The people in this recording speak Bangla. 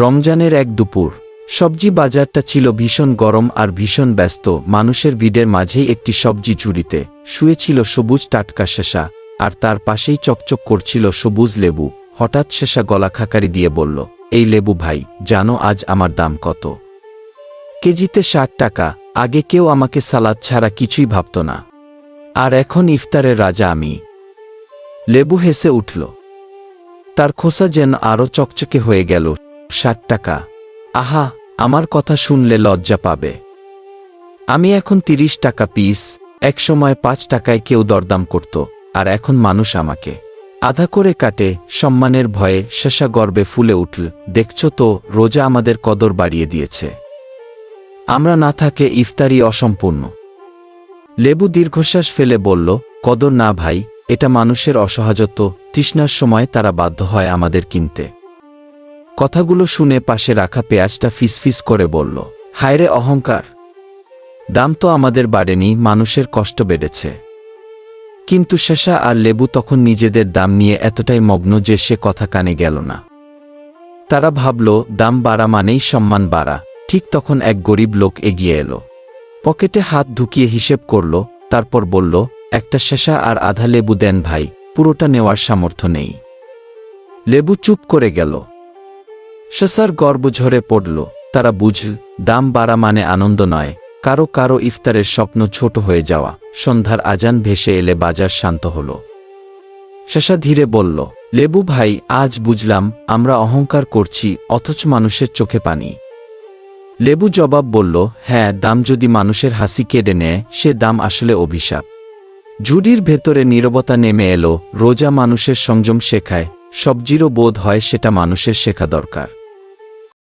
রমজানের এক দুপুর। সবজি বাজারটা ছিল ভীষণ গরম আর ভীষণ ব্যস্ত। মানুষের ভিড়ের মাঝেই একটি সবজি ঝুড়িতে শুয়েছিল সবুজ টাটকা শসা, আর তার পাশেই চকচক করছিল সবুজ লেবু। হঠাৎ শসা গলা খাকারি দিয়ে বলল, এই লেবু ভাই, জানো আজ আমার দাম কত? কেজিতে 60 টাকা। আগে কেউ আমাকে সালাদ ছাড়া কিছুই ভাবত না, আর এখন ইফতারের রাজা আমি। লেবু হেসে উঠল, তার খোসা যেন আরও চকচকে হয়ে গেল। 60 টাকা? আহা, আমার কথা শুনলে লজ্জা পাবে। আমি এখন 30 টাকা পিস। একসময় 5 টাকায় কেউ দরদাম করত, আর এখন মানুষ আমাকে আধা করে কাটে। সম্মানের ভয়ে শসা গর্বে ফুলে উঠল। দেখছ তো, রোজা আমাদের কদর বাড়িয়ে দিয়েছে। আমরা না থাকে ইফতারি অসম্পূর্ণ। লেবু দীর্ঘশ্বাস ফেলে বলল, কদর না ভাই, এটা মানুষের অসহায়ত্ব। তৃষ্ণার সময় তারা বাধ্য হয় আমাদের কিনতে। কথাগুলো শুনে পাশে রাখা পেঁয়াজটা ফিসফিস করে বলল, হায়রে অহংকার! দাম তো আমাদের বাড়েনি, মানুষের কষ্ট বেড়েছে। কিন্তু শসা আর লেবু তখন নিজেদের দাম নিয়ে এতটাই মগ্ন যে সে কথা কানে গেল না। তারা ভাবল, দাম বাড়া মানেই সম্মান বাড়া। ঠিক তখন এক গরিব লোক এগিয়ে এলো। পকেটে হাত ঢুকিয়ে হিসেব করল, তারপর বলল, একটা শসা আর আধা লেবু দেন ভাই, পুরোটা নেওয়ার সামর্থ্য নেই। লেবু চুপ করে গেল। শসার গর্ব ঝরে পড়ল। তারা বুঝল, দাম বাড়া মানে আনন্দ নয়, কারো কারো ইফতারের স্বপ্ন ছোট হয়ে যাওয়া। সন্ধ্যার আজান ভেসে এলে বাজার শান্ত হল। শসা ধীরে বলল, লেবু ভাই, আজ বুঝলাম আমরা অহংকার করছি, অথচ মানুষের চোখে পানি। লেবু জবাব বলল, হ্যাঁ, দাম যদি মানুষের হাসি কেড়ে নেয়, সে দাম আসলে অভিশাপ। ঝুড়ির ভেতরে নীরবতা নেমে এলো। রোজা মানুষের সংযম শেখায়, সবজিরও বোধ হয় সেটা মানুষের শেখা দরকার।